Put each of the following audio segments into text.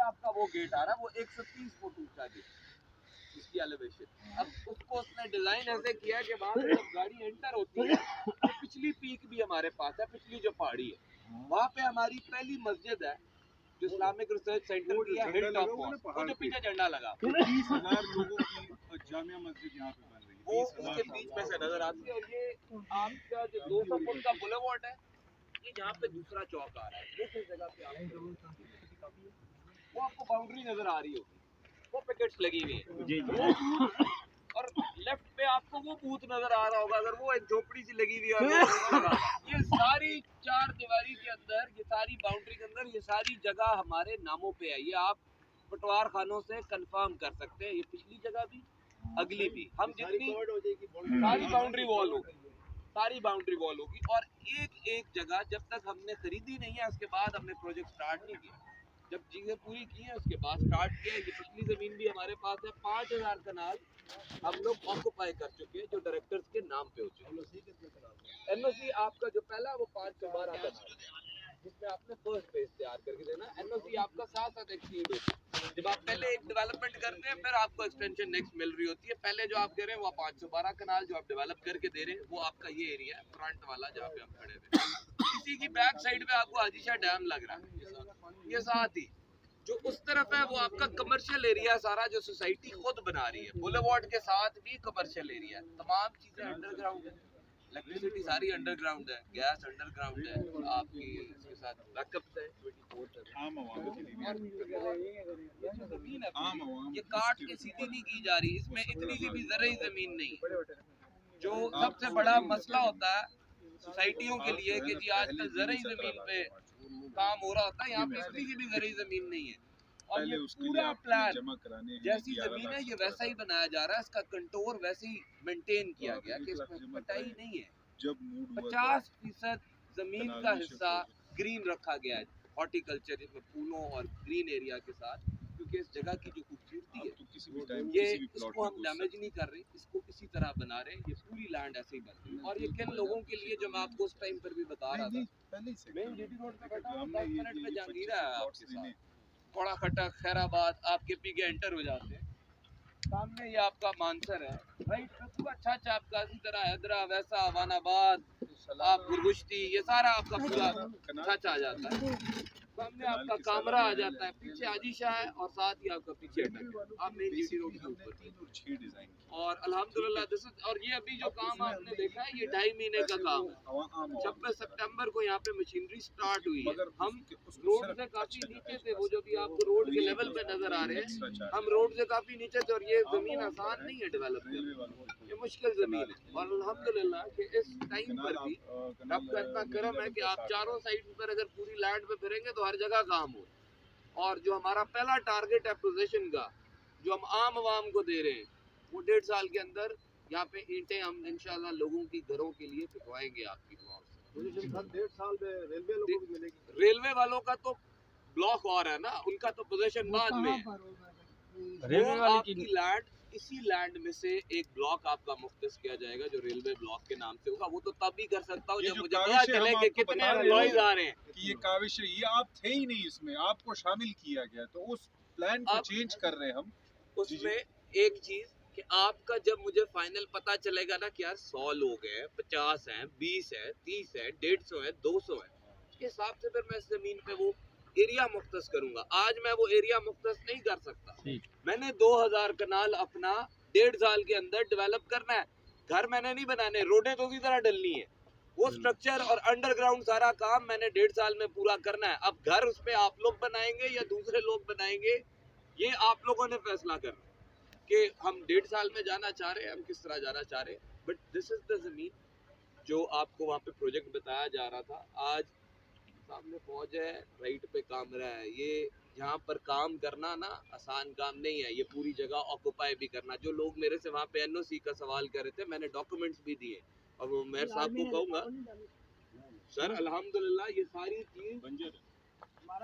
आपका वो गेट आ रहा है, वो 130 फुट ऊंचा गेट, इसकी एलिवेशन। अब उसको उसने डिजाइन ऐसे किया कि वहां से जब गाड़ी एंटर होती है तो पिछली पीक भी हमारे पास है, पिछली जो पहाड़ी है वहां पे हमारी पहली मस्जिद है जो इस्लामिक रिसर्च सेंटर की है, हिल टॉप मॉस्क, वो जो पीछे झंडा लगा 30,000 लोगों की जामिया मस्जिद यहाँ पे बन रही है, वो उसके बीच में से नजर आती है। और ये आपका जो 200 फुट का बुलेवार्ड है, ये जहाँ पे दूसरा चौक आ रहा है, वो किस जगह पे वो आपको बाउंड्री नजर आ रही होगी, वो पिकेट्स लगी हुई है जी जी। और लेफ्ट पे आपको वो बूथ नजर आ रहा होगा, अगर वो एक झोपड़ी सी लगी हुई है। ये सारी 4 दीवारी के अंदर, ये सारी बाउंड्री के अंदर, ये सारी जगह हमारे नामों पे है। ये आप पटवार खानों से कंफर्म कर सकते हैं, ये पिछली जगह भी अगली भी, हम जितनी सारी बाउंड्री वॉल होगी, सारी बाउंड्री वॉल होगी। और एक एक जगह जब तक हमने खरीदी नहीं है उसके बाद हमने प्रोजेक्ट स्टार्ट नहीं किया, जब चीजें पूरी की हैं उसके बाद स्टार्ट किया। ये पिछली जमीन भी हमारे पास है, 5000 कनाल हम लोग ऑक्युपाई कर चुके हैं जो डायरेक्टर्स के नाम पे हो चुके। एनओसी आपका जो पहला वो 512 कनाल जिसमें आपने फर्स्ट फेज तैयार करके देना, एनओसी आपका साथ साथ एक्सीड होता है। जब आप पहले एक डेवलपमेंट करते हैं फिर आपको एक्सटेंशन नेक्स्ट मिल रही होती है। पहले जो आप कह रहे हैं वो 512 कनाल जो आप डेवलप करके दे रहे हैं वो आपका ये एरिया है फ्रंट वाला जहाँ पे हम खड़े हुए। इसी की बैक साइड पे आपको हाजीशा डैम लग रहा है, ये साथ ही जो उस तरफ है वो आपका कमर्शियल एरिया सारा जो सोसाइटी खुद बना रही है। बुलेवार्ड के साथ भी कमर्शियल एरिया है, तमाम चीजें अंडरग्राउंड है, इलेक्ट्रिसिटी सारी अंडरग्राउंड है, गैस अंडरग्राउंड है, आपकी इसके साथ बैकअप है 24 ये काट के सीधी नहीं की जा रही, इसमें इतनी सी भी जरई जमीन नहीं है। जो सबसे बड़ा मसला होता है सोसाइटियों के लिए कि जी आजकल जरई जमीन पे काम हो रहा होता है, यहाँ पे इतनी सी भी जरई जमीन नहीं है। और ये पूरा प्लान जैसी जमीन है ये वैसा ही बनाया जा रहा है, इसका कंटोर वैसे ही मेंटेन किया गया कि इसमें कटाई नहीं है। 50% जमीन का हिस्सा ग्रीन रखा गया है, हॉर्टिकल्चर जिसमें फूलों और ग्रीन एरिया के साथ, क्योंकि इस जगह की जो खूबसूरती है ये इसको हम डैमेज नहीं कर रहे, इसको इसी तरह बना रहे हैं। ये पूरी लैंड ऐसे ही बन रही है। और ये किन लोगों के लिए जो मैं आपको उस टाइम पर भी बता रहा था, मेन जीटी रोड पे बैठा हूं, 10 मिनट में जहांगीरा है आपके साथ, कोड़ा खटक खैराबाद आपके पी के एंटर हो जाते हैं, सामने ये आपका मानसर है, राइट पे पूरा अच्छा आपका इसी तरह हैदरा वैसा वानाबाद आप गुरगुश्ती ये सारा आपका पूरा अच्छा आ जाता है। सामने आपका कामरा आ जाता है, पीछे आजीशा है और साथ ही आपका पीछे अटक आप मेन जीटी रोड के ऊपर। और अल्हम्दुलिल्लाह दिस इज, और ये अभी जो काम आपने देखा है ये 2.5 महीने का काम है। 26 सितंबर को यहाँ पे मशीनरी स्टार्ट हुई है। हम रोड से काफी नीचे थे, वो जो भी आपको रोड के लेवल पे नजर आ रहे हैं, हम रोड से काफी नीचे थे। और ये जमीन आसान नहीं है डेवलप करना, ये मुश्किल जमीन है। और अल्हम्दुलिल्लाह कि इस टाइम पर भी आपका इतना करम है कि आप चारों साइड पर अगर पूरी लैंड पे फिरेंगे तो हर जगह काम हो। और जो हमारा पहला टारगेट है पोजीशन का जो हम आम आवाम को दे रहे हैं वो 1.5 साल के अंदर यहाँ पे ईंटें हम इंशाल्लाह लोगों की घरों के लिए फिरवाएंगे आपकी दुआओं से। 1.5 साल में रेलवे लोगों को मिलेगी। रेलवे वालों का तो ब्लॉक और है ना, उनका तो पोजीशन बाद में है। रेलवे वाली की लैंड, इसी लैंड में से एक ब्लॉक आपका मुख्तस किया जाएगा जो रेलवे ब्लॉक के नाम से होगा। वो तो तब भी कर सकता हूँ जब मुझे पता चले कि कितने एम्प्लॉइज आ रहे हैं कि ये काविश है, ये आप थे ही नहीं इसमें, आपको शामिल किया गया, तो उस प्लान को चेंज कर रहे हैं हम। उसमें एक चीज कि आपका जब मुझे फाइनल पता चलेगा ना कि यार 100 लोग हैं, 50 हैं, 20 है, 30 है, 150 है, 200 है, उसके हिसाब से फिर मैं इस जमीन पे वो एरिया मुख्तस करूंगा। आज मैं वो एरिया मुख्तस नहीं कर सकता। मैंने 2000 कनाल अपना 1.5 साल के अंदर डेवलप करना है। घर मैंने नहीं बनाने, रोडें तो उसी तरह डलनी है, वो स्ट्रक्चर और अंडरग्राउंड सारा काम मैंने 1.5 साल में पूरा करना है। अब घर उसमें आप लोग बनाएंगे या दूसरे लोग बनाएंगे ये आप लोगों ने फैसला करना कि हम 1.5 साल में जाना चाह रहे हैं, हम किस तरह जाना चाह रहे हैं। बट दिस इज द जमीन जो आपको वहाँ पे प्रोजेक्ट बताया जा रहा था। आज सामने फौज है, राइट पे कामरा है। ये यहाँ पर काम करना ना आसान काम नहीं है, ये पूरी जगह ऑक्युपाई भी करना। जो लोग मेरे से वहाँ पे एनओसी का सवाल कर रहे थे, मैंने डॉक्यूमेंट्स भी दिए और वो मेयर साहब को कहूँगा सर अल्हम्दुलिल्लाह ये सारी चीज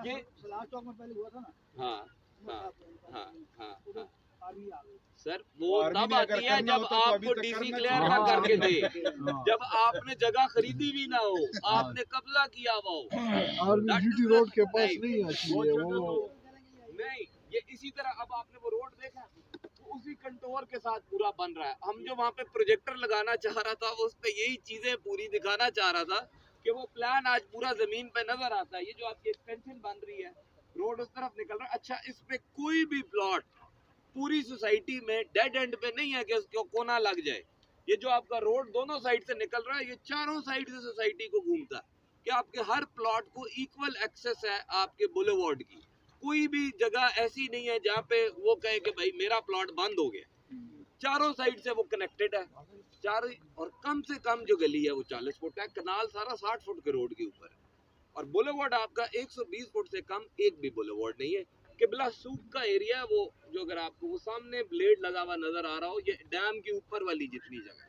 ये चौक में पहले हुआ था ना। हाँ हाँ हाँ हाँ हाँ सर वो तब आती है जब आपको डीसी क्लियर ना करके दे, जब आपने जगह खरीदी भी ना हो, आपने कब्जा किया हुआ हो। आर्मी जीटी रोड के पास नहीं है, वो नहीं, ये इसी तरह अब आपने वो रोड देखा, तो उसी कंटोर के साथ पूरा बन रहा है। हम जो वहाँ पे प्रोजेक्टर लगाना चाह रहा था, उस पे यही चीजें पूरी दिखाना चाह रहा था कि वो प्लान आज पूरा जमीन पे नजर आता है। ये जो आपकी एक्सटेंशन बन रही है, रोड उस तरफ निकल रहा है। अच्छा, इस पे कोई भी प्लॉट पूरी सोसाइटी में डेड एंड पे नहीं है कि उसको कोना लग जाए। ये जो आपका रोड दोनों साइड से निकल रहा है, ये चारों साइड से सोसाइटी को घूमता है कि आपके हर प्लॉट को इक्वल एक्सेस है आपके बुलेवार्ड की। कोई भी जगह ऐसी नहीं है जहाँ पे वो कहे कि भाई मेरा प्लॉट बंद हो गया। चारों साइड से वो कनेक्टेड है। चार और कम से कम जो गली है वो 40 फुट है, कनाल सारा 60 फुट के रोड के ऊपर है, और बुलेवार्ड आपका 120 फुट से कम एक भी बुलेवार्ड नहीं है। किबला सूक का एरिया है वो, जो अगर आपको वो सामने ब्लेड लगा हुआ नजर आ रहा हो, ये डैम के ऊपर वाली जितनी जगह है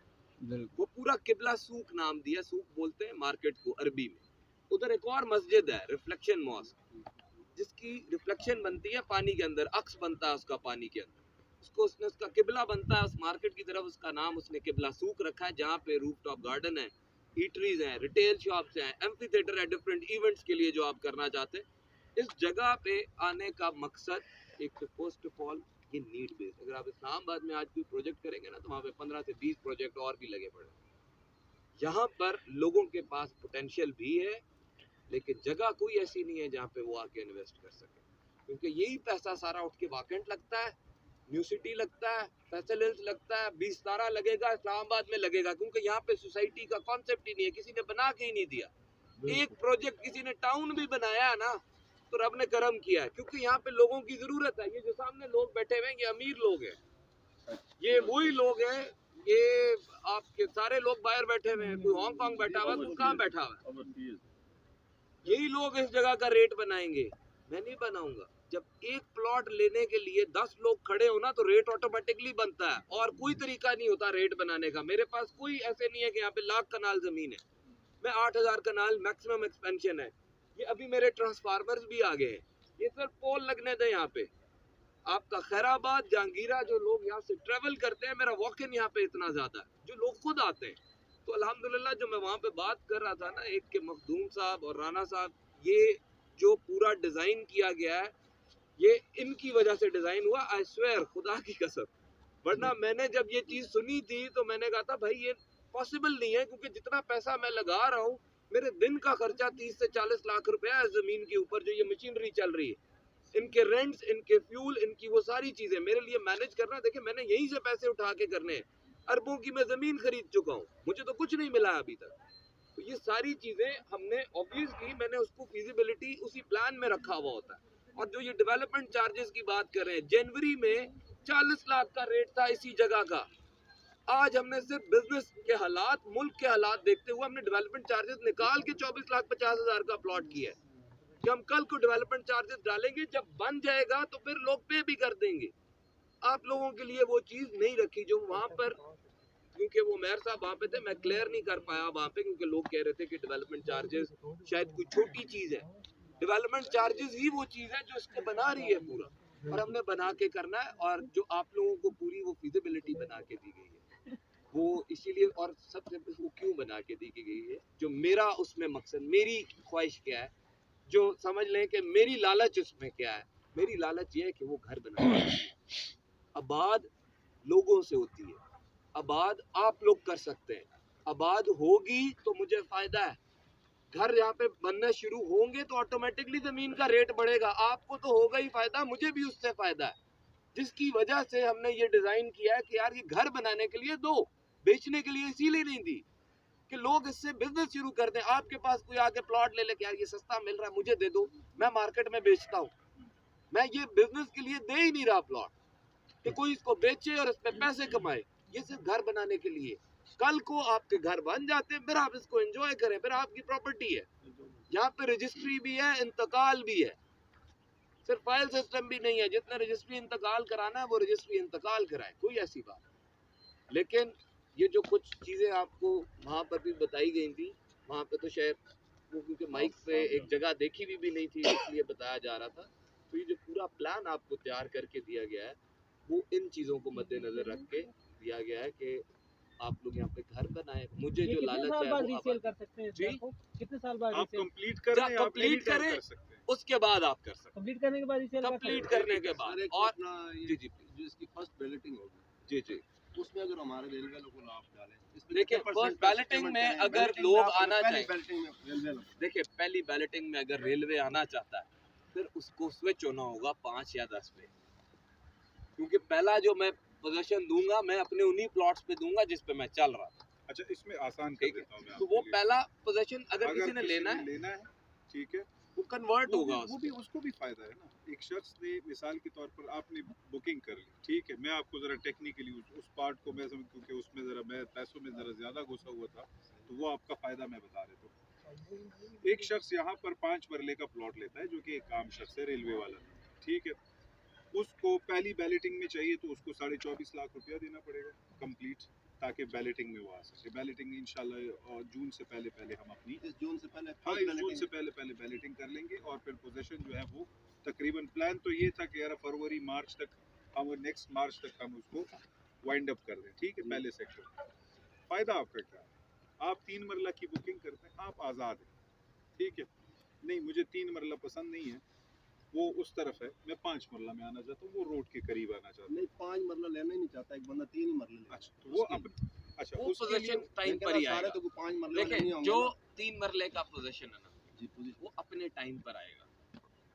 वो पूरा किबला सूक नाम दिया। सूक बोलते हैं मार्केट को अरबी में। उधर एक और मस्जिद है, रिफ्लेक्शन मॉस्क, जिसकी रिफ्लेक्शन बनती है पानी के अंदर, अक्स बनता है उसका पानी के अंदर, उसको उसने उसका किबला बनता है उस मार्केट की तरफ। उसका नाम उसने किबला सूक रखा है, जहाँ पे रूफटॉप गार्डन है, ईटरीज हैं, रिटेल शॉप्स हैं, एम्फी थिएटर है डिफरेंट इवेंट्स के लिए जो आप करना चाहते हैं। इस जगह पे आने का मकसद एक तो फर्स्ट ऑफ ऑल ये नीड बेस्ड। अगर आप इस्लामाबाद में आज कोई प्रोजेक्ट करेंगे ना, तो वहाँ पे 15 से 20 प्रोजेक्ट और भी लगे पड़े। यहाँ पर लोगों के पास पोटेंशियल भी है, लेकिन जगह कोई ऐसी नहीं है जहाँ पे वो आके इन्वेस्ट कर सके, क्योंकि यही पैसा सारा उठ के वाकेंट लगता है, न्यू सिटी लगता है, फैसल हिल्स लगता है, 20 तारा लगेगा, इस्लामाबाद में लगेगा, क्योंकि यहाँ पे सोसाइटी का कॉन्सेप्ट ही नहीं है, किसी ने बना के ही नहीं दिया। एक प्रोजेक्ट किसी ने टाउन भी बनाया है ना, तो रब ने करम किया है, क्योंकि यहाँ पे लोगों की जरूरत है। ये जो सामने लोग बैठे हुए हैं, ये अमीर लोग हैं, ये वही लोग हैं, ये आपके सारे लोग बाहर बैठे हुए हैं, कोई हांगकांग बैठा हुआ है, कोई कहाँ बैठा हुआ है। यही लोग इस जगह का रेट बनाएंगे, मैं नहीं बनाऊंगा। जब एक प्लॉट लेने के लिए 10 लोग खड़े हो ना, तो रेट ऑटोमेटिकली बनता है, और कोई तरीका नहीं होता रेट बनाने का। मेरे पास कोई ऐसे नहीं है कि यहाँ पे लाख कनाल जमीन है, मैं 8000 कनाल मैक्सिमम एक्सपेंशन है। ये अभी मेरे ट्रांसफार्मर्स भी आ गए हैं, ये सिर्फ पोल लगने दें यहाँ पे। आपका खैराबाद, जहांगीरा, जो लोग यहाँ से ट्रेवल करते हैं, मेरा वॉक इन यहाँ पे इतना ज्यादा है, जो लोग खुद आते हैं। तो अल्हम्दुलिल्लाह, जो मैं वहाँ पे बात कर रहा था ना, एक के मखदूम साहब और राना साहब, ये जो पूरा डिजाइन किया गया है, ये इनकी वजह से डिजाइन हुआ। आई स्वेयर, खुदा की कसम, वरना मैंने जब ये चीज सुनी थी तो मैंने कहा था भाई ये पॉसिबल नहीं है, क्योंकि जितना पैसा मैं लगा रहा हूँ, मेरे दिन का खर्चा 30 से 40 लाख रुपया है जमीन के ऊपर। जो ये मशीनरी चल रही है, इनके रेंट्स, इनके फ्यूल, इनकी वो सारी चीजें मेरे लिए मैनेज करना। देखिए, मैंने यहीं से पैसे उठा के करने हैं, अरबों की मैं जमीन खरीद चुका हूँ, मुझे तो कुछ नहीं मिला अभी तक। तो ये सारी चीजें हमने ऑब्वियसली, मैंने उसको फिजिबिलिटी उसी प्लान में रखा हुआ होता है। और जो ये डेवलपमेंट चार्जेस की बात कर रहे हैं, जनवरी में 40 लाख का रेट था इसी जगह का। आज हमने सिर्फ बिजनेस के हालात, मुल्क के हालात देखते हुए हमने डेवलपमेंट चार्जेस निकाल के 24,50,000 का प्लॉट किया है कि हम कल को डेवलपमेंट चार्जेस डालेंगे, जब बन जाएगा तो फिर लोग पे भी कर देंगे। आप लोगों के लिए वो चीज नहीं रखी जो वहां पर, क्योंकि वो मेयर साहब वहाँ पे थे, मैं क्लियर नहीं कर पाया वहाँ पे, क्योंकि लोग कह रहे थे कि डेवलपमेंट चार्जेस शायद कोई छोटी चीज है। डेवलपमेंट चार्जेस ही वो चीज है जो इसको बना रही है पूरा, और हमने बना के करना है। और जो आप लोगों को पूरी वो फिजिबिलिटी बना के दी गई है, वो इसीलिए, और सबसे वो क्यों बना के दी गई है, जो मेरा उसमें मकसद, मेरी ख्वाहिश क्या है, जो समझ लें कि मेरी लालच उसमें क्या है। मेरी लालच ये है कि वो घर बनाना आबाद लोगों से होती है, आबाद आप लोग कर सकते हैं, आबाद होगी तो मुझे फायदा है। घर यहाँ पे बनने शुरू होंगे तो ऑटोमेटिकली जमीन का रेट बढ़ेगा, आपको तो होगा ही फायदा, मुझे भी उससे फायदा है। जिसकी वजह से हमने ये डिजाइन किया है कि यार ये घर बनाने के लिए दो, बेचने के लिए इसीलिए नहीं दी कि लोग इससे बिजनेस शुरू कर दें। आपके पास कोई आके प्लॉट ले ले कि यार ये सस्ता मिल रहा है, मुझे दे दो, मैं मार्केट में बेचता हूँ। मैं ये बिजनेस के लिए दे ही नहीं रहा प्लॉट कि कोई इसको बेचे और इस पे पैसे कमाए, ये सिर्फ घर बनाने के लिए। कल को आपके घर बन जाते हैं, फिर आप इसको एंजॉय करें, फिर आपकी प्रॉपर्टी है। यहाँ पे रजिस्ट्री भी है, इंतकाल भी है, सिर्फ फाइल सिस्टम भी नहीं है। जितने रजिस्ट्री इंतकाल कराना है वो रजिस्ट्री इंतकाल कराए, कोई ऐसी बात। लेकिन ये जो कुछ चीजें आपको वहाँ पर भी बताई गई थी, वहाँ पे तो शायद वो क्योंकि माइक पे एक जगह देखी भी नहीं थी, इसलिए बताया जा रहा था। तो ये जो पूरा प्लान आपको तैयार करके दिया गया है, वो इन चीज़ों को मद्देनजर रख के दिया गया है कि आप लोग यहाँ पे घर बनाए, मुझे ये जो कितने लालच साल है बाद वो रीसेल अब कर सकते हैं इस जी? घर को? कितने साल बाद आप रीसेल कंप्लीट कर जब रहे हैं, आप complete एनी टाइम करें, कर सकते हैं। उसके बाद आप कर सकते कंप्लीट करने के बाद रीसेल हैं, कर कंप्लीट सकते हैं? करने के बाद। सर, एक और अपना ये जी जी जो इसकी फर्स्ट बैलेटिंग होगी, जी जी उसमें अगर हमारे रेलवे लोग को आप डालें, इसमें देखिए, कितने फर्स्ट % का बैलेटिंग settlement में करेंगे? अगर बैलेटिंग में लोग आप आना पहली चाहें, बैलेटिंग में रेलवे लोग देखिए पहली बैलेटिंग में अगर रेलवे आना चाहता है फिर उसको स्विच होना होगा 5 या 10 पे, क्योंकि पहला जो मैं पोजीशन दूंगा मैं अपने उन्हीं प्लॉट्स पे दूंगा जिस पे मैं चल रहा था, अच्छा, इसमें आसान कर ठीक है? देता हूँ मैं तो आपके वो लिए। पहला पोजीशन अगर अगर किसी ने लेना है ठीक है, वो कन्वर्ट होगा वो भी उसको भी फायदा है ना। एक शख्स ने मिसाल के तौर पर आपने बुकिंग कर ली, ठीक है, मैं आपको जरा टेक्निकली उस पार्ट को मैं समझ, क्योंकि उसमें जरा मैं पैसों में जरा ज्यादा घुसा हुआ था, तो वो आपका फायदा मैं बता देता हूँ। एक शख्स यहाँ पर 5 मरले का प्लॉट लेता है, जो कि एक आम शख्स है, रेलवे वाला, ठीक है। उसको पहली बैलेटिंग में चाहिए तो उसको 24.5 लाख रुपया देना पड़ेगा कंप्लीट, ताकि बैलेटिंग में वो आ सके। बैलेटिंग इंशाल्लाह जून से पहले पहले हम अपनी इस जून से पहले हाँ first इस जून balloting से पहले पहले बैलेटिंग कर लेंगे, और फिर पोजीशन जो है वो तकरीबन प्लान तो ये था कि यार फरवरी मार्च तक हम नेक्स्ट मार्च तक हम उसको वाइंड अप कर दें, ठीक है, पहले सेक्टर। फायदा आपका क्या है? आप 3 मरला की बुकिंग करते हैं, आप आज़ाद हैं, ठीक है। नहीं मुझे 3 मरला पसंद नहीं है, वो उस तरफ है, मैं 5 मरला में आना चाहता हूँ, वो रोड के करीब आना चाहता हूँ। नहीं 5 मरला लेना ही नहीं चाहता, एक बंदा 3 ही मरले ले। अच्छा, तो वो उसके अब अच्छा वो उसके लिए पोजीशन टाइम लेकिन पर ही अब सारे आएगा। तो 5 मरले वाले नहीं देखिए होंगे जो ना। 3 मरले का पोजीशन है ना जी पोजीशन वो अपने टाइम पर आएगा।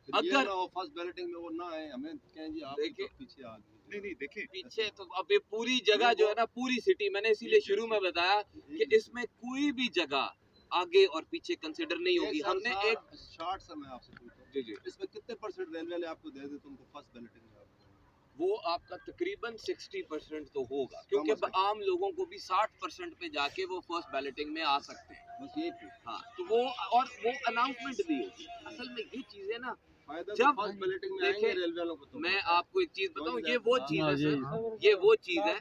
अगर अगर- ना हो फर्स्ट बैलेटिंग में वो ना आए, हमें कहें जी आप देखिए- तो पीछे आ गए। नहीं देखें, पीछे तो अब ये पूरी जगह जो है ना, पूरी सिटी, मैंने इसीलिए शुरू में बताया कि इसमें कोई भी जगह आगे और पीछे कंसिडर नहीं होगी। हमने एक शॉर्ट से मैं आपसे पूछता हूँ, जी जी इसमें कितने % रेलवे वाले आपको दे दे तुमको फर्स्ट बैलेटिंग में? वो आपका तकरीबन 60% तो होगा, क्योंकि कम से कम। आम लोगों को भी 60% पे जाके वो फर्स्ट बैलेटिंग में आ सकते हैं। बस ये थी हाँ, तो वो और वो अनाउंसमेंट भी होगी। असल में ये चीजें ना, फायदा जब तो फर्स्ट बैलेटिंग में देखिए, आएंगे रेलवे वालों को तो मैं आपको एक चीज बताऊं, ये वो चीज हाँ, है जी। सर, ये वो चीज है,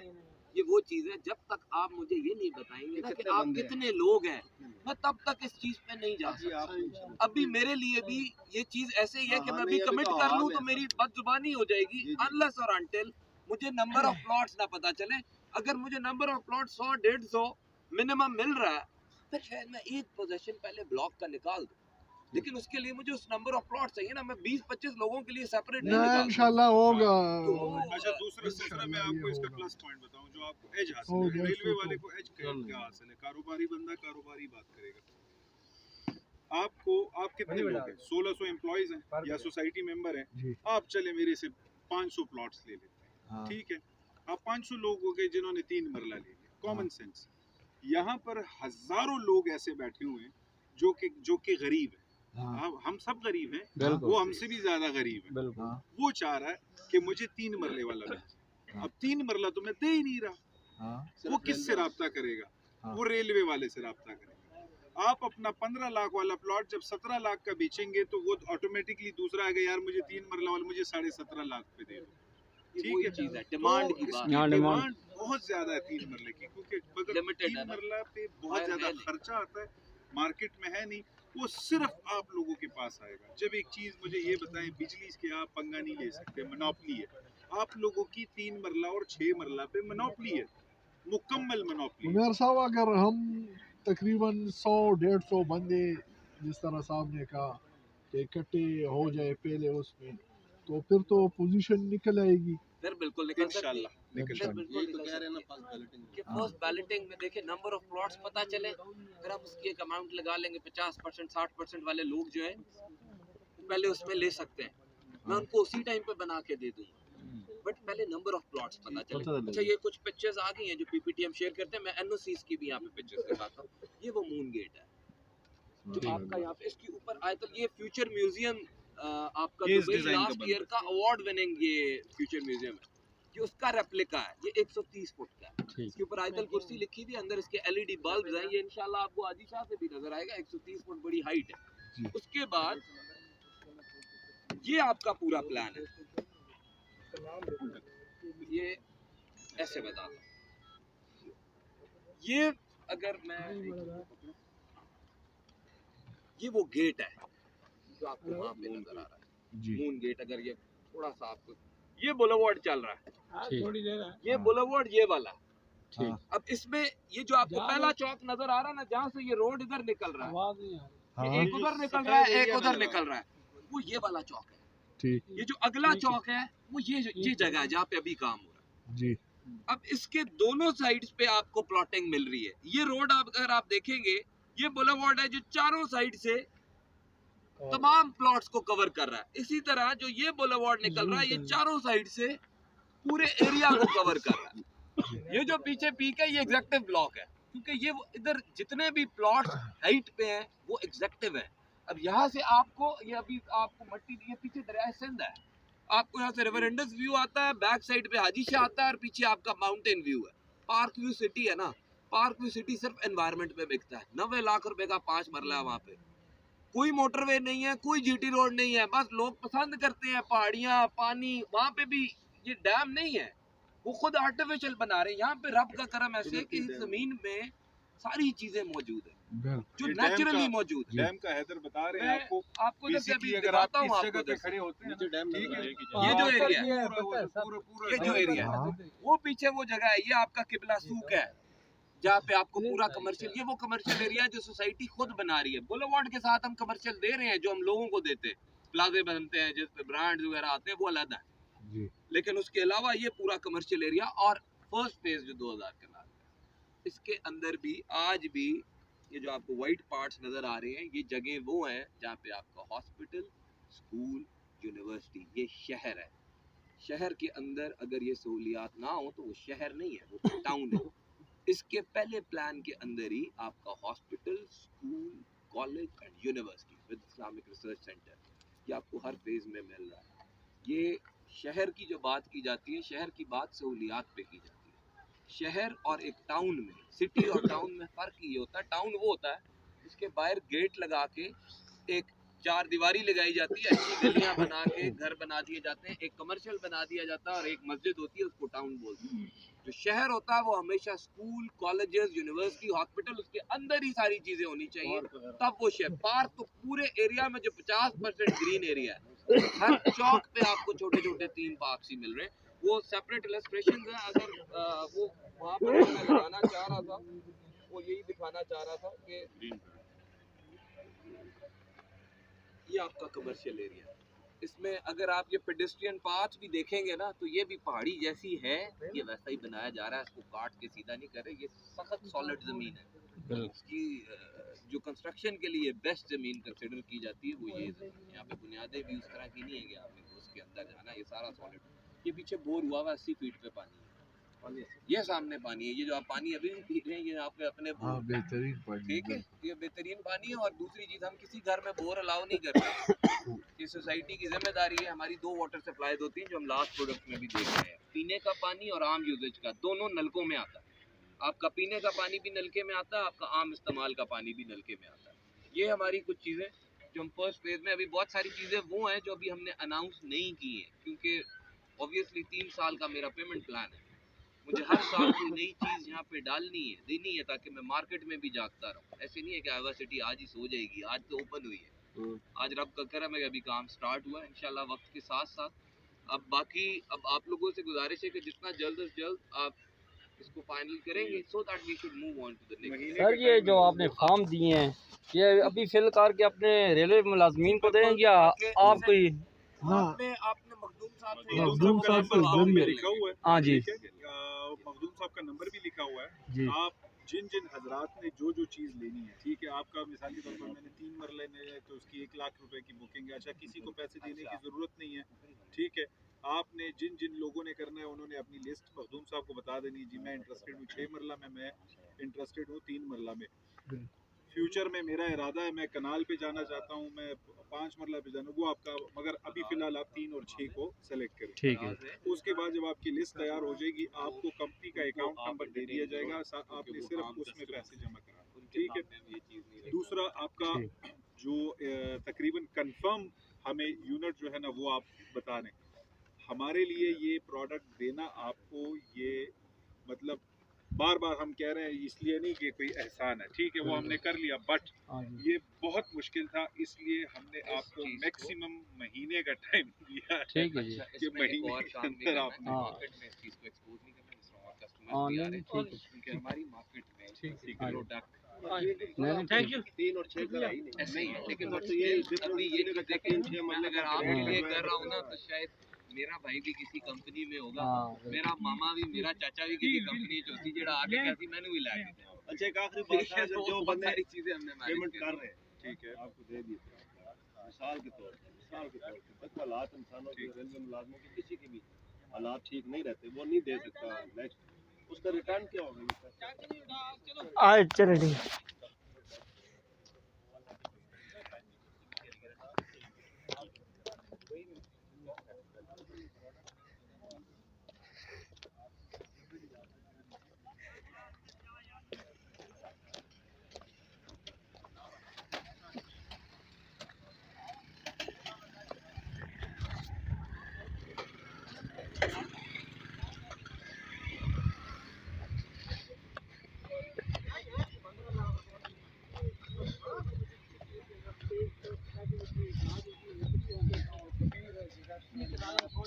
ये वो चीज है, जब तक आप मुझे ये नहीं बताएंगे ना कि कितने आप बंदे हैं? कितने लोग हैं, मैं तब तक इस चीज पे नहीं जा जी सकता। आप अभी मेरे लिए भी ये चीज ऐसे ही है कि हाँ, मैं नहीं, भी अभी कमिट तो कर हाल लूं है तो सब। मेरी बदजुबानी हो जाएगी, जी, जी। अनलेस और अनटिल मुझे नंबर ऑफ प्लॉट्स ना पता चले। अगर मुझे नंबर ऑफ प्लॉट 100-150 मिनिमम मिल रहा है, फिर शायद मैं एक पोजीशन पहले ब्लॉक का निकाल दूं, लेकिन उसके लिए मुझे उस नंबर ऑफ प्लॉट चाहिए ना। मैं 20-25 लोगों के लिए सेपरेट नहीं निकाल सकता। इंशाल्लाह होगा। अच्छा दूसरा मैं आपको इसका प्लस पॉइंट बताऊं, जो आपको एज हासिल है, रेलवे वाले को एज क्या हासिल है, कारोबारी बंदा कारोबारी बात करेगा। आपको आप कितने लोग हैं, 1600 एम्प्लॉइज हैं या सोसाइटी मेंबर हैं, आप चले मेरे से 500 प्लॉट्स ले लेते हैं, ठीक है, आप 500 लोग हो गए जिन्होंने 3 मरला ले लिया, कॉमन सेंस। यहाँ पर हजारों लोग ऐसे बैठे हुए हैं जो कि गरीब है, हम सब गरीब हैं, वो हमसे भी ज्यादा गरीब है। वो चाह रहा है कि मुझे 3 मरले वाला मिले, अब 3 मरला तो मैं दे ही नहीं रहा, वो किससे राब्ता करेगा, वो रेलवे वाले से राब्ता करेगा। आप अपना 15 लाख वाला प्लॉट जब 17 लाख का बेचेंगे तो वो ऑटोमेटिकली दूसरा आएगा, यार मुझे 3 मरला वाला मुझे 17.5 लाख पे दे दो, ठीक है। चीज है, डिमांड की बात है। डिमांड बहुत ज्यादा है 3 मरले की, क्योंकि Limited 3 है ना। मरला पे बहुत ज्यादा खर्चा आता है, मार्केट में है नहीं, वो सिर्फ आप लोगों के पास आएगा। जब एक चीज मुझे ये बताएं, बिजली के आप पंगा नहीं ले सकते, मोनोपोली है आप लोगों की, 3 मरला और 6 मरला पे मोनोपोली है, मुकम्मल मोनोपोली। उमर साहब अगर हम तकरीबन 100-150 बंदे जिस तरह साहब ने कहा कि इकट्ठे हो जाए पहले उसमें, तो फिर तो पोजीशन निकल आएगी फिर बिल्कुल निकल सकती है। इंशाल्लाह निकल फिर सकती बिल्कुल यही तो निकल कह रहे हैं ना सकती है। फर्स्ट बैलेटिंग कि फर्स्ट बैलेटिंग में देखिए नंबर ऑफ प्लॉट्स पता चले, फिर हम उसकी एक अमाउंट लगा लेंगे, 50% 60% वाले लोग जो है पहले उसमें ले सकते हैं, मैं उनको उसी टाइम पे बना के दे दूंगा, बट पहले नंबर ऑफ प्लॉट्स पता चले। अच्छा ये कुछ पिक्चर्स आ गई हैं जो पीपीटी हम शेयर करते हैं, मैं एनओसीज की भी यहाँ पे पिक्चर्स दिखाता हूँ। ये वो मून गेट है जो आपका यहाँ पे, इसके ऊपर आयतल, ये फ्यूचर म्यूजियम आपका ये इस दुबई डिजाइन का लास्ट बनता ईयर का अवार्ड विनिंग ये फ्यूचर म्यूजियम है, ये उसका रेप्लिका है, ये 130 फुट का है। इसके ऊपर आयतल कुर्सी लिखी हुई है, अंदर इसके एलईडी बल्ब्स हैं, ये इंशाल्लाह आपको आदिशाह से भी नजर आएगा, 130 फुट बड़ी हाइट है। उसके बाद ये आपका पूरा प्लान है, ये ऐसे बताता हूं। ये अगर मैं, ये वो गेट है जो आपको वहां पे नजर आ रहा है, मून गेट। अगर ये थोड़ा सा आपको, ये बुलेवार्ड चल रहा है, थोड़ी देर है। ये बुलेवार्ड ये वाला, हाँ। अब इसमें ये जो आपको पहला चौक नजर आ रहा है ना, जहाँ से ये रोड इधर निकल रहा है, आवाज नहीं आ रही। ये हाँ एक उधर निकल रहा है, एक उधर निकल रहा है, वो ये वाला चौक है। ठीक ये जो अगला चौक है वो ये जगह है जहाँ पे अभी काम हो रहा है। जी अब इसके दोनों साइड्स पे आपको प्लॉटिंग मिल रही है। ये रोड अगर आप देखेंगे, ये बुलेवार्ड है जो चारों साइड से तमाम प्लॉट्स को कवर कर रहा है। इसी तरह जो ये बुलेवार्ड निकल रहा है, ये चारों साइड से पूरे एरिया को कवर कर रहा है। ये जो पीछे पीक है, ये एग्जेक्टिव ब्लॉक है, क्योंकि ये इधर जितने भी प्लॉट्स हाइट पे हैं वो एग्जेक्टिव है। अब यहाँ से आपको ये अभी आपको मट्टी, ये पीछे दरिया सिंध है, आपको यहाँ से रिवर इंडस व्यू आता है, बैक साइड पे हाजी शाह आता है और पीछे आपका माउंटेन व्यू है। पार्क व्यू सिटी है ना, पार्क व्यू सिटी सिर्फ एनवायरनमेंट में बिकता है। 90 लाख रुपए का 5 मरला है वहाँ पे। कोई मोटरवे नहीं है, कोई जीटी रोड नहीं है, बस लोग पसंद करते हैं पहाड़ियाँ, पानी। वहाँ पे भी ये डैम नहीं है, वो खुद आर्टिफिशियल बना रहे हैं। यहाँ पे रब का करम ऐसे कि इस जमीन में सारी चीजें मौजूद है जो ये डैम नेचुरली का- मौजूद है। डैम का हैदर बता रहे हैं मैं आपको। आपको जैसे अभी बेसिकली अगर दिखाता आप हूँ इस जगह आपको पे जैसे खड़े होते हैं नीचे डैम ठीक है, ये जो एरिया है, पूरा ये जो एरिया है, हाँ। वो पीछे वो जगह है, ये आपका किबला सूक है जहाँ पे आपको पूरा कमर्शियल, ये वो कमर्शियल एरिया है जो सोसाइटी खुद बना रही है। बुलेवार्ड के साथ हम कमर्शियल दे रहे हैं, जो हम लोगों को देते हैं, प्लाजे बनते हैं जिस पे ब्रांड्स वगैरह आते हैं, वो अलग है। जी लेकिन उसके अलावा ये पूरा कमर्शियल एरिया और फर्स्ट फेज जो 2000 के नाम है, इसके अंदर भी आज भी ये जो आपको व्हाइट पार्ट्स नजर आ रहे हैं, ये जगह वो हैं जहाँ पे आपका हॉस्पिटल, स्कूल, यूनिवर्सिटी, ये शहर है। शहर के अंदर अगर ये सहूलियात ना हो तो वो शहर नहीं है, वो टाउन है। इसके पहले प्लान के अंदर ही आपका hospital, school, college and university with Islamic research centre, ये आपको हर फेज में मिल रहा है। ये शहर की जो बात की जाती है, शहर की बात सहूलियात पे की जाती है। शहर और एक टाउन में, सिटी और टाउन में फ़र्क ये होता है, टाउन वो होता है जिसके बाहर गेट लगा के एक चार दीवारी लगाई जाती है, अच्छी गलियां बना के घर बना दिए जाते हैं, एक कमर्शियल बना दिया जाता है और एक मस्जिद होती है, उसको टाउन बोलते हैं। जो शहर होता है वो हमेशा स्कूल, कॉलेजेस, यूनिवर्सिटी, हॉस्पिटल, उसके अंदर ही सारी चीजें होनी चाहिए, तब वो शहर। पार्क तो पूरे एरिया में जो 50% ग्रीन एरिया है, हर चौक पे आपको छोटे छोटे 3 पार्क्स ही मिल रहे हैं। वो सेपरेट इलस्ट्रेशन है, अगर वो वहाँ पर मैं लगाना चाह रहा था, वो यही दिखाना चाह रहा था कि ये आपका कमर्शियल एरिया है। इसमें अगर आप ये पेडेस्ट्रियन पाथ भी देखेंगे ना, तो ये भी पहाड़ी जैसी है, ये वैसा ही बनाया जा रहा है, इसको काट के सीधा नहीं कर रहे। ये सख्त सॉलिड जमीन है, इसकी जो कंस्ट्रक्शन के लिए बेस्ट जमीन कंसिडर की जाती है वो ये जमीन। यहाँ पे बुनियादें भी उस तरह की नहीं है कि आपने उसके अंदर जाना, ये सारा सॉलिड। ये पीछे बोर हुआ हुआ 80 फीट पे पानी है, ये सामने पानी है, ये जो आप पानी अभी भी पी रहे हैं, ये आपके अपने हाँ बोर, बेहतरीन पानी ठीक है, ये बेहतरीन पानी है। और दूसरी चीज़, हम किसी घर में बोर अलाउ नहीं करते, ये सोसाइटी की जिम्मेदारी है। हमारी 2 वाटर सप्लाईज होती हैं जो हम लास्ट प्रोडक्ट में भी देख रहे हैं, पीने का पानी और आम यूजेज का, दोनों नलकों में आता है। आपका पीने का पानी भी नलके में आता है, आपका आम इस्तेमाल का पानी भी नलके में आता है। ये हमारी कुछ चीज़ें जो हम फर्स्ट फेज में, अभी बहुत सारी चीज़ें वो हैं जो अभी हमने अनाउंस नहीं की हैं, क्योंकि ऑब्वियसली 3 साल का मेरा पेमेंट प्लान है। मुझे हर साल कोई नई चीज़ यहाँ पे डालनी है, देनी है, ताकि मैं मार्केट में भी जागता रहूँ। ऐसे नहीं है कि आइवा सिटी आज ही सो जाएगी, आज तो ओपन हुई है, आज रब का करम है कि अभी काम स्टार्ट हुआ है इंशाल्लाह वक्त के साथ साथ। अब बाकी अब आप लोगों से गुजारिश है कि जितना जल्द से जल्द आप इसको फाइनल करेंगे, so that we should move on to the next. Sir ये जो आपने फॉर्म दिए हैं, ये अभी फिल करके अपने रेलवे मुलाजमीन को दें या आपको ही? हाँ आपने मखदूम साहब से मखदूम साहब से नंबर जरिए लिखा हुआ है, हाँ जी ठीक है, मखदूम साहब का नंबर भी लिखा हुआ है। जी आप जिन जिन हजरात ने जो जो चीज़ लेनी है, ठीक है, आपका मिसाल के तौर पर मैंने 3 मरले ने तो उसकी 1 लाख रुपए की बुकिंग है। अच्छा, किसी को पैसे देने की ज़रूरत नहीं है, ठीक है। आपने जिन जिन लोगों ने करना है उन्होंने अपनी लिस्ट मखदूम साहब को बता देनी है, जी मैं इंटरेस्टेड हूँ 6 मरला में, मैं इंटरेस्टेड हूँ 3 मरला में। फ्यूचर में मेरा इरादा है मैं कनाल पे जाना चाहता हूँ, मैं 5 मरला पे जाना, वो आपका, मगर अभी फ़िलहाल आप 3 और 6 को सेलेक्ट करें। ठीक है उसके बाद जब आपकी लिस्ट तैयार हो जाएगी, आपको कंपनी का अकाउंट नंबर दे दिया जाएगा, आपने सिर्फ उसमें पैसे जमा करा, ठीक है। दूसरा आपका जो तकरीबन कंफर्म हमें यूनिट जो है ना वो आप बता दें। हमारे लिए ये प्रोडक्ट देना आपको, ये मतलब बार बार हम कह रहे हैं, इसलिए नहीं कि कोई एहसान है, ठीक है, वो हमने कर लिया, बट ये बहुत मुश्किल था, इसलिए हमने आपको मैक्सिमम महीने का टाइम दिया है ठीक है जी अच्छा, कि इसमें एक महीने और के काम भी अंदर करना है, आपने हाँ। मार्केट में इस चीज़ को एक्सपोज नहीं करना, जिस तरह और कस्टमर हाँ, मछली आ नहीं, रहे ठीक है। क्योंकि हमारी मार्केट में हाँ। प्रोडक्ट नहीं, थैंक यू 3 और 6 का है ही नहीं। नहीं है, लेकिन तो तो ये ये difference अपनी ये किसी का चीज देखें, 3-6 मरले अगर का आपके है। लिए कर रहा हूँ ना तो शायद मेरा भाई भी किसी कंपनी में होगा, हाँ, मेरा मामा भी, मेरा चाचा भी किसी कंपनी च होती जेड़ा आके कहती मैंने भी ला के दे। अच्छा एक आखिरी बात है, तो जो बहुत बंदे सारी चीजें हमने पेमेंट मैनेज कर रहे हैं, ठीक है, आपको दे दिए मिसाल के तौर पे तक हालात इंसानों के, रेलवे मुलाजमों के, किसी के भी हालात ठीक नहीं रहते, वो नहीं दे सकता नेक्स्ट, उसका रिटर्न क्या होगा? चलो ठीक।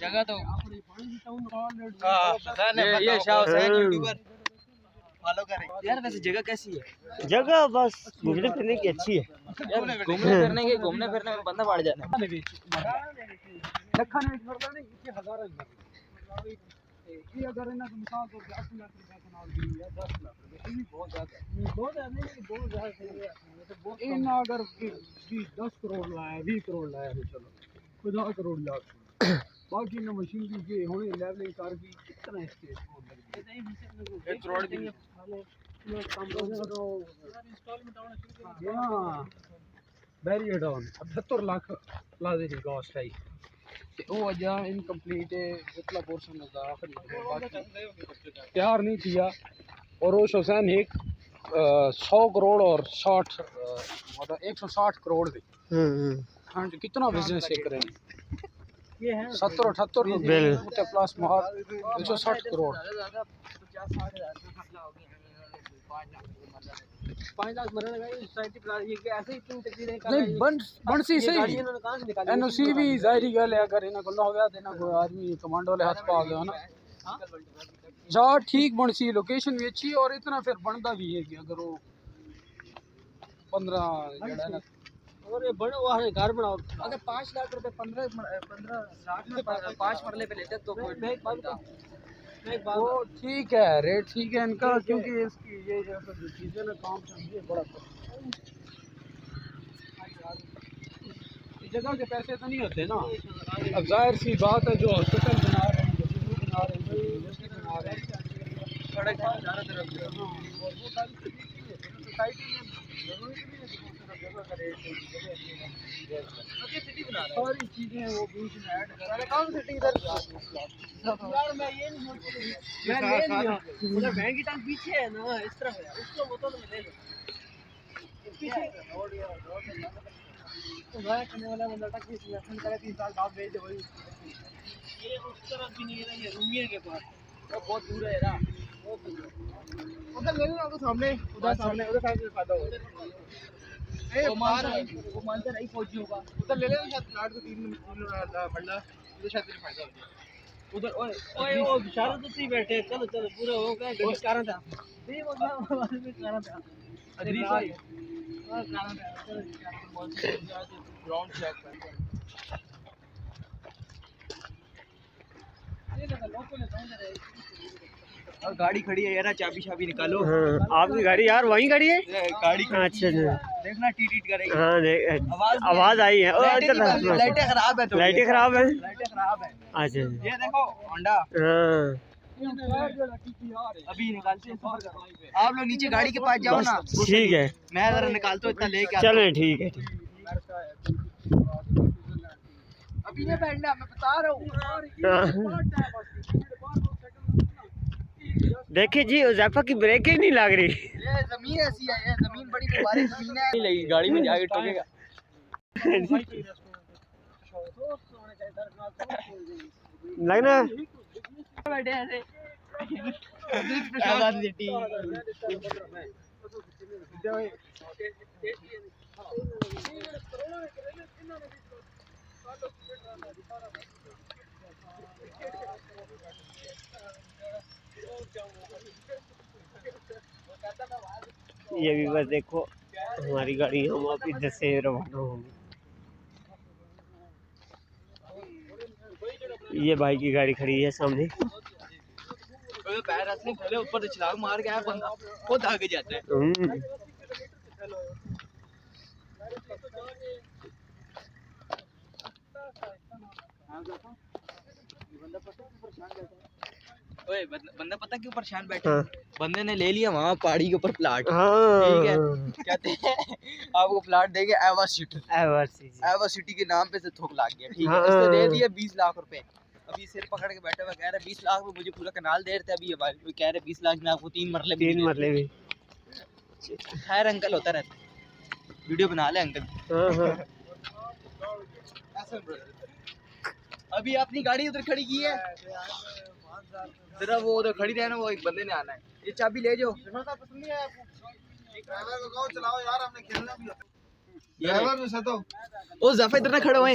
जगह तो ये शाह हुसैन यूट्यूबर फॉलो करें यार। वैसे जगह कैसी है? जगह बस घूमने फिरने की अच्छी है। यार घूमने फिरने में बंदा बढ़ जाना है। अगर 10 करोड़ लाया 20 करोड़ लाया तो चलो 50 करोड़ ला बाकी ना मशीन की होने लेवलिंग कार की कितना स्टेज एक करोड़ भी नहीं। बैरियर डाउन 78 लाख ला दे कॉस्ट आई ते ओ अजा इनकम्प्लीट है उतला पोर्शन होता आखिरी बाकी तैयार नहीं किया। और वो हुसैन एक 100 करोड़ और 60 मतलब 160 करोड़ दे। हाँ जी, कितना बिजनेस है करेंगे? ये है 70-78 प्लस मार 160 करोड़ 5 लाख मरने का सोसाइटी प्लान ये कि ऐसे ही इतनी तकदीरें कर नहीं बनसी सही एनओसी भी जाहिर गल है अगर इन्हें को हो गया देना कोई आदमी कमांडो वाले हाथ पा गया ना जा ठीक बनसी लोकेशन भी अच्छी और इतना फिर बनता भी है कि अगर वो 15 जड़ा है ना और ये बड़े वो है घर बनाओ अगर 5 लाख रुपए 15 लाख में 5 मरले पे लेते तो कोई वो ठीक है रेट ठीक है इनका क्योंकि इसकी ये जो चीज़ें ना काम चाहिए बड़ा इस जगह के पैसे तो नहीं होते ना। अब जाहिर सी बात है जो हॉस्पिटल बना रहे हैं बना रहे हैं इंडस्ट्री बना रहे हैं सड़क चारों तरफ जो है और वो सारी सोसाइटी में जरूरी नहीं है कि जगह का रेट सारी चीज़ें वो बीच में ऐड कर कौन सिटी इधर यार मैं ये नहीं सोच रही मैं ले लिया उधर बैंक की टंग पीछे है ना इस तरफ है उसको वो तो मैं ले लूं पीछे रोड तो गाय करने वाला बंदा तक इन्वेस्टमेंट करे 3 साल बाद बेच दे वही ये उस तरफ भी नहीं है ना ये रूमिया के पास वो बहुत दूर है ना बहुत दूर उधर ले लेना तो सामने उधर साइड में फायदा होगा वो मानता नहीं फौजी होगा उधर ले लेना शायद प्लाट को 3 बढ़ना उधर शायद तेरे फायदा हो जाए उधर ओए वो बेचारे तो ही बैठे चलो पूरा हो गया कुछ कारण था नहीं वो कारण था अदरी से कारण था ग्राउंड चेक कर ये लगा लोगों ने समझ रहे और गाड़ी खड़ी है यार चाबी शाबी निकालो। आपकी गाड़ी यार वहीं खड़ी है गाड़ी अच्छा देखना टीट करेगी। हाँ आवाज आई है लाइटें खराब है तो लाइटें खराब है अच्छा ये देखो होंडा हाँ अभी निकालते हैं आप लोग नीचे गाड़ी के पास जाओ ना ठीक है मैं जरा निकालता हूँ इतना लेके चलो ठीक है अभी ये बैठना मैं बता रहा हूँ। देखिए जी उज़ैफा की ब्रेक ही नहीं लग रही ये जमीन ऐसी है ये जमीन बड़ी मुबारक जमीन है लगी गाड़ी में जाके ठोकेगा लगना बैठे ऐसे ये भी बस देखो हमारी गाड़ी हम आप इधर से रवाना होंगे। ये भाई की गाड़ी खड़ी है सामने। पैर असली पहले ऊपर से छलांग मार के आया बंदा खुद आगे जाता है। ओए बंदा पता क्यों परेशान बैठा? हाँ। बंदे ने ले लिया वहाँ पहाड़ी के ऊपर प्लाट। हाँ। ठीक है, कहते हैं आपको प्लाट देंगे एवा सिटी के नाम पे से थोक लाग गया। ठीक है, हाँ। इसने दे दिया 20 लाख रुपए। अभी सिर पकड़ के बैठा हुआ कह रहा है 20 लाख में मुझे पूरा कनाल दे रहे थे। अभी हमारे कह रहे 20 लाख में आपको 3 मरले भी। खैर अंकल होता रहता है, वीडियो बना ले अंकल। अभी अपनी गाड़ी उधर खड़ी की है, जरा वो उधर खड़ी रहना, वो एक बंदे ने आना है। ये चाबी ले जाओ। पसंद नहीं है आपको? ड्राइवर को कहो चलाओ यार, हमने खेलना भी है। ड्राइवर में से तो ओ ज़फ़र इधर ना खड़े हुए।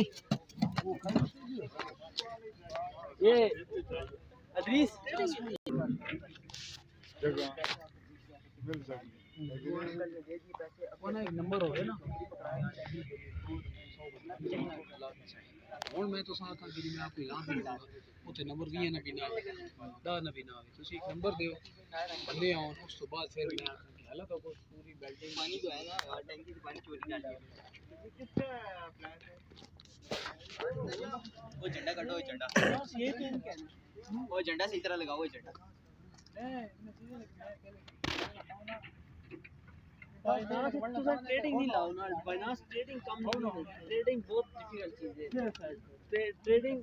ये अदरीस एक नंबर हो गया ना ਹੁਣ ਮੈਂ ਤੁਸੀਂ ਆਖਾਂ ਕਿ ਮੈਂ ਆਪको ਇਲਾਜ ਦੇਵਾਂਗਾ ਉੱਥੇ ਨੰਬਰ ਵੀ ਹੈ ਨਾ ਬਿਨਾ ਦਾ ਨਾ ਬਿਨਾ ਤੁਸੀਂ ਇੱਕ ਨੰबर ਦਿਓ ਬੰਦੇ ਆਉਣ ਉਸ ਤੋਂ ਬਾਅਦ ਫਿਰ ਮੈਂ ਆਖਾਂ ਕਿ ਹਾਲਾ ਤਾਂ ਕੋਈ पूरी बिल्डिंग पानी तो है ना, और टंकी से पानी चोरी डाल दिया। वो झंडा कटो, वो झंडा वो झंडा सही तरह लगाओ। वो झंडा ट्रेडिंग नहीं लाओ ना, फाइनेंस ट्रेडिंग कम नहीं है। ट्रेडिंग बहुत डिफिकल्ट चीज है। ट्रेडिंग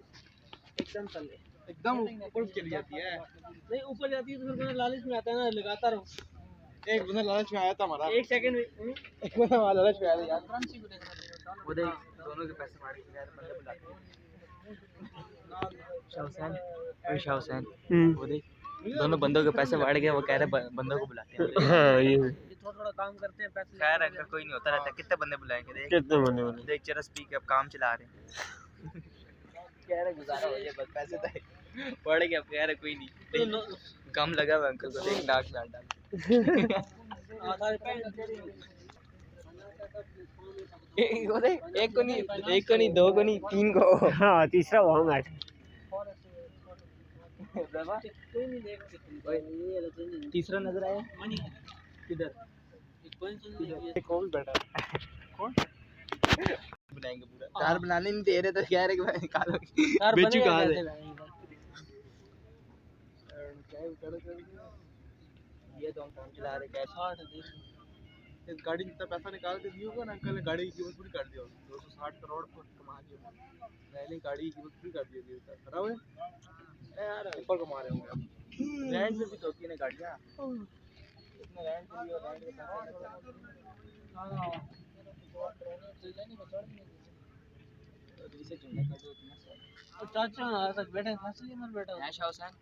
एकदम चले, एकदम ऊपर चली जाती है। नहीं ऊपर जाती है तो फिर बंदा लालच में आता है ना, लगाता रहो। एक बंदा लालच में आया था हमारा, एक सेकंड में एक बंदा हमारा लालच में आया था यार। वो देख दोनों के पैसे मारे यार, बंदे बुलाते हैं। शाहहुसैन, ओए शाहहुसैन, वो देख दोनों बंदों के पैसे बढ़ गए, वो कह रहे बंदों को बुलाते हैं। हाँ ये थोड़ा थोड़ा काम करते हैं, पैसे खैर अगर कोई नहीं होता रहता, कितने बंदे बुलाएंगे। देख कितने बने देख चरस पी के अब काम चला रहे हैं। कह रहे गुजारा हो जाए बस, पैसे तो बढ़ गया। अब कह रहे कोई नहीं, कम लगा हुआ अंकल को। देख नाक डाल डाल एक को नहीं दो को नहीं 3 को। हाँ तीसरा वहाँ बैठा। तीसरा नजर आया किधर? कौन बैठा? बुलाएंगे पूरा कार बनाने नहीं दे रहे तो कह रहे कि मैं निकालो। बेचू कहाँ से? ये तो हम काम चला रहे कैश। इस गाड़ी जितना पैसा निकाल के दिए होगा ना अंकल ने, गाड़ी की कीमत पूरी कर दिया। 260 करोड़ कमा दिया मैंने, गाड़ी की कीमत पूरी कर दी। खराब है यार, ऊपर कमा रहे होंगे। रेंट पे भी तो होती है ना गाड़ियाँ, इसमें रेंट पे भी और रेंट के चाचा तक बैठे फांसी में बैठा पैसे। शाहहुसैन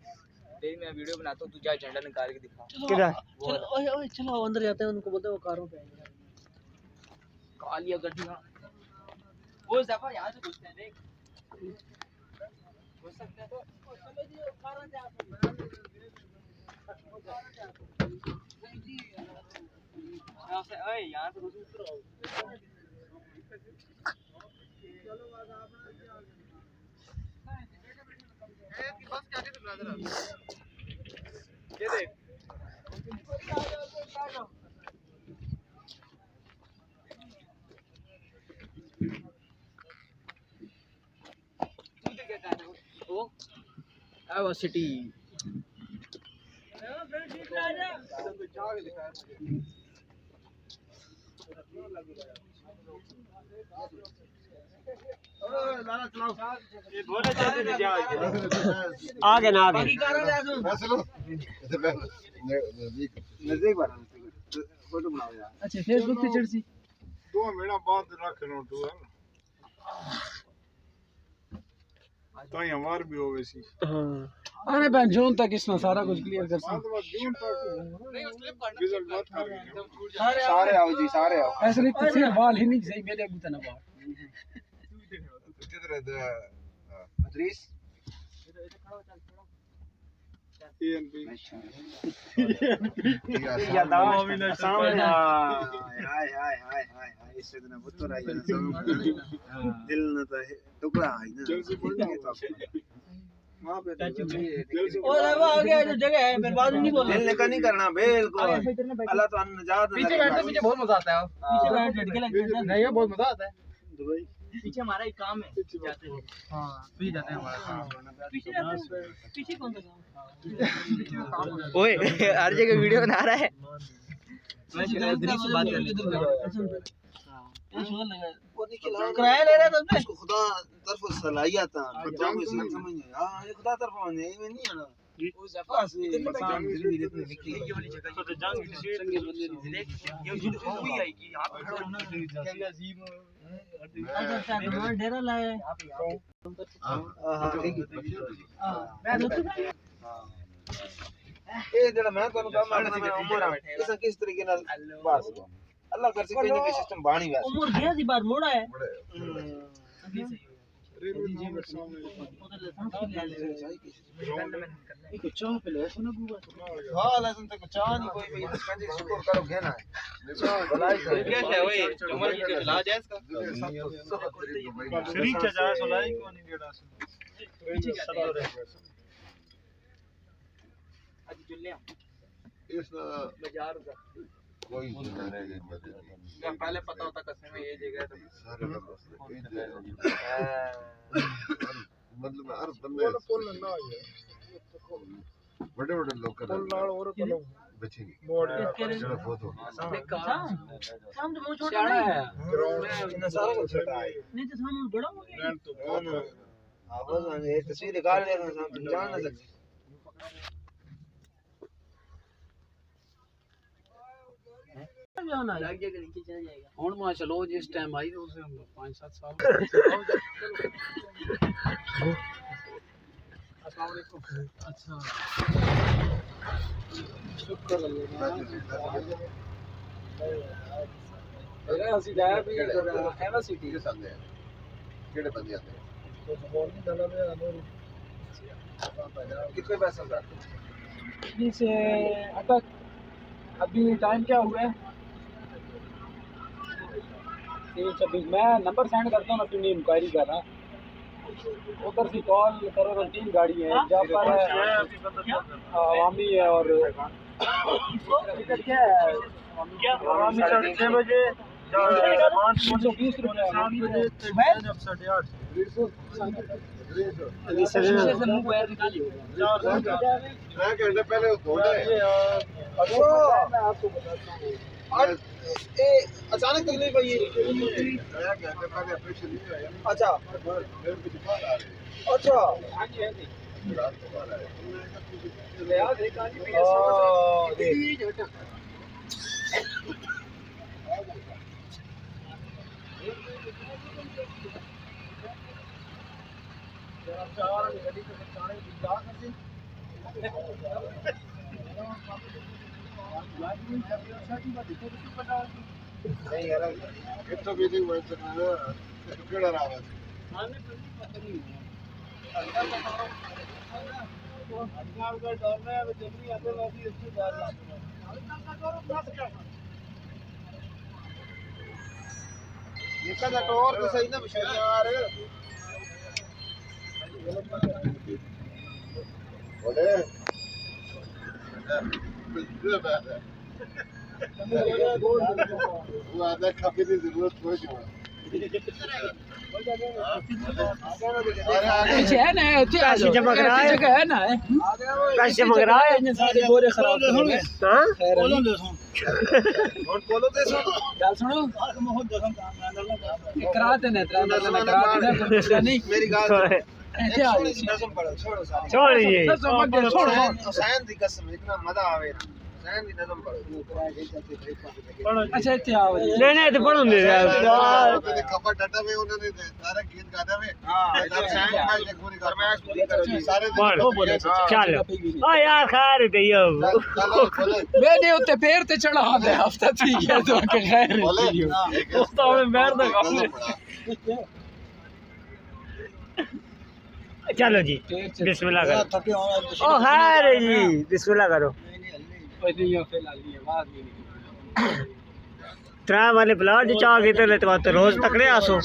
तेरी मैं वीडियो बनाता हूँ, तू जा झंडा निकाल के दिखा। किधर? चलो ओए ओए चलो अंदर जाते हैं, उनको बोलते हैं वो कारों पे आएंगे। कालिया गड्डियाँ वो ज़फ़र यहाँ से घुसते हैं। देख घुस सकते हैं तो ओए यहाँ से घुस। ये देख वो एवा सिटी। आगे ना आगे। अच्छा फेसबुक पे चढ़ सी 2 महीना बाद रख नोटू है तो हमार भी हो वैसी। अरे बहन जून तक इसमें सारा कुछ क्लियर कर सकते जून तक रिजल्ट बात कर रही है। सारे आओ जी, सारे आओ। ऐसे नहीं किसी बाल ही नहीं सही मेरे अभी तना बाल किधर है अदरीस? TNP या दावा सामने हाय हाय हाय हाय इससे ना वो तो राय ना दिल ना तो टुकड़ा है ना जल्द से पढ़ना वहां पे और वो आगे जो जगह है बर्बाद नहीं बोलना दिल का नहीं करना बिल्कुल अल्लाह तो नजात पीछे बैठते पीछे बहुत मजा आता है पीछे बैठ लड़के लगते हैं नहीं है बहुत मजा आता है दुबई पीछे हमारा एक काम है जाते हैं हाँ पीछे जाते हैं हमारा काम पीछे जाते हैं पीछे कौन सा काम ओए हर जगह वीडियो बना रहा है मैं दृश्य बात कर लेते किराया ले रहा था तुमने उसको खुदा तरफ सलाहियत है बच्चों को समझ नहीं हां ये खुदा तरफ नहीं में नहीं है ना वो जफा से मकान धीरे धीरे निकली ये वाली जगह तो जंग संगे बंदे देख ये जो हुई है कि आप खड़े होना क्या अजीब अच्छा हमारा डेरा लाया है हां ठीक है हां ये जरा मैं तो काम करना मैं उम्र है ऐसा किस तरीके ना बस अल्लाह कर सके नहीं सिस्टम बाणी वैसे उम्र गया सी बार मोड़ा है एक चाह पे ले सुनो बुआ हां लेकिन तक चाह नहीं कोई भी कंजे शुक्र करो घेना है भलाई क्या है ओए उम्र की इलाज है इसका शरीक जा सुलाई को नहीं देड़ा पीछे क्या आज जुल्ले इस बाजार का कोई पहले पता होता कसम में ये जगह है तो सारे मतलब हर बंदे बड़े बड़े लोग कर बचेंगे चलो फोटो शाम तो मुंह छोटा है इतना सारा कुछ छोटा है नहीं तो सामने बड़ा हो गया आवाज आने एक तस्वीर निकाल ले जान ना सकते जाना लग जाएगा नीचे चला जाएगा ਹੁਣ ਮਾ ਚਲੋ ਜਿਸ ਟਾਈਮ ਆਈ ਉਸ 5-7 साल अस्सलाम वालेकुम अच्छा शुक्र अल्लाह मेरा ਅਸੀਂ ਜਾਇਆ ਵੀ ਐਵਾ ਸਿਟੀ के साथ है केड़े बंदे आते हैं कितने पैसे का से अटक अभी टाइम क्या हुआ है 3:26 मैं नंबर सेंड करता हूँ अपनी इंक्वायरी कर रहा उधर से कॉल करो 3 गाड़ी है जहाँ पर अवामी है और क्या है अवामी 6 बजे 320 रुपये मैं घंटे पहले धोने अचानक तकलीफ आई मैं घंटे पहले ऑपरेशन नहीं आया अच्छा मेरे को बुखार आ रही अच्छा रात को आ रहा है नहीं यार इतना भी नहीं हुआ केड़ा रहा है निकल टोर तो सही ना बिशा यार बोले वो आधा काफी की जरूरत कोई नहीं पीछे है ना पैसे जमा करा है जगह है ना पैसे जमा करा है सारे बोरे खराब हो गए हां बोलो दे सुन और बोलो दे सुन गल सुनो करा देने करा देने नहीं मेरी गाल ऐसे आ नज़म पढ़ो छोड़ो सारी छोड़िए छोड़ो हुसैन दी कसम इतना मजा आवे ना हुसैन दी नज़म पढ़ो अच्छा इतने आओ नहीं नहीं तो पढ़ो दे यार मैंने खबर डाटा में उन्होंने सारा गीत गाना में हुसैन भाई ने पूरी फरमाइश पूरी करो जी सारे चलो ओ यार खैर दइयो चलो बोले मैंने उत्ते पैर ते चढ़ा दे हफ्ता ठीक है तो के खैर बोले उस्ताद में बैठ दा काम चलो जी बिस्मिल्लाह करो ओ खैर जी बिस्मिल्लाह करो त्रै वाले प्लाट च चाह कीते ले तो रोज तकड़े आसो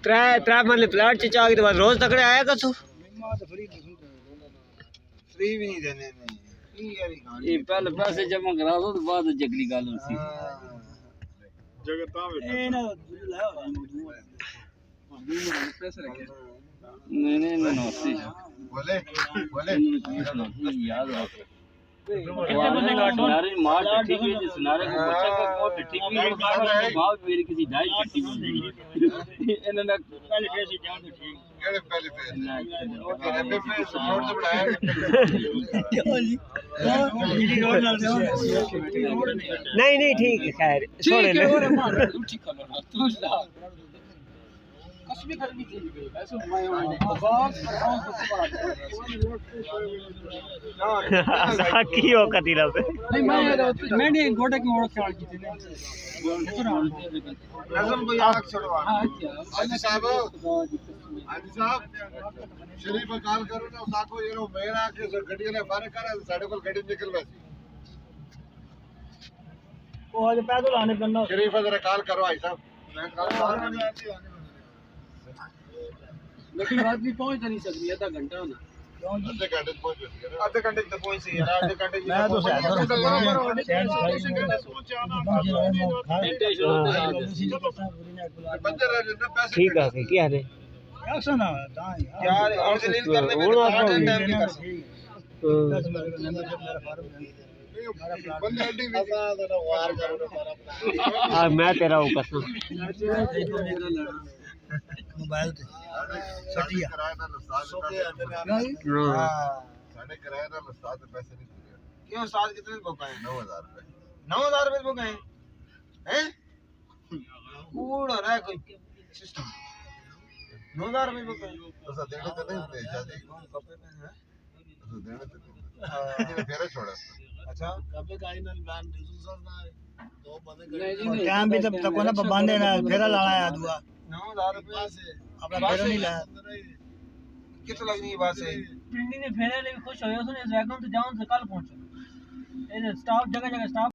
त्रै त्रै वाले प्लाट च चाह कीते बाद रोज तकड़े आया कसो फ्री भी नहीं देने ने ये पहले पैसे जमा करा दो तो बाद जगली गल होसी जगह ता ए ना नहीं होसी बोले बोले याद रख कितने बंदे काटो नारे मार ठीक है जी सुनारे को बच्चा का को ठीक है भाव मेरी किसी ढाई चट्टी बोल देगी इन्होंने पहले पैसे जान तो ठीक केड़े पहले पे एमए पे सपोर्ट तो बढ़ाया नहीं नहीं ठीक है खैर छोड़ ले कसमी खरीदी थी ऐसे मैं आवाज की हो कतीला पे नहीं मैंने गोटे की ओळख काढ की थी नजम कोई आग छोड़वा हाजी साहब शरीफ काल करो ना साको ये रो मेरा के गड्डी ने फर्क करे साडे को गड्डी निकल वैसी वो आज पैदल आने बनना शरीफ जरा काल करो भाई साहब मैं काल लेकिन आदमी पहुंच नहीं सकती आधा घंटा ना आधे घंटे पहुंच गए आधे घंटे तक पहुंच सी यार आधे घंटे मैं तो बंदे रह पैसे ठीक है क्या है यार और डिलीट करने में टाइम नहीं कर बंदे हड्डी भी वार करो हां मैं तेरा हूं कसम मोबाइल ते सटिया किराया ना उस्ताद साढ़े किराया ना उस्ताद पैसे नहीं पूरे क्यों उस्ताद कितने बुकाए 9000 रुपए 9000 रुपए बुकाए हैं कूड़ हो रहा है कोई सिस्टम 9000 रुपए बुकाए तो सब देने तो नहीं दे शादी कपड़े पे है तो देने तो ये फेरा छोड़ा अच्छा कपड़े का आइनल प्लान रिसोर्स ना तो बंदे टाइम भी तब तक ना बांधे ना फेरा लाना है दुआ 9000 रुपए से अपना फेरा नहीं लाया कितना लगनी है बात से पिंडी ने फेरे ले खुश होयो सुने वैगन तो जाऊं से कल पहुंचो ये स्टाफ जगह जगह स्टाफ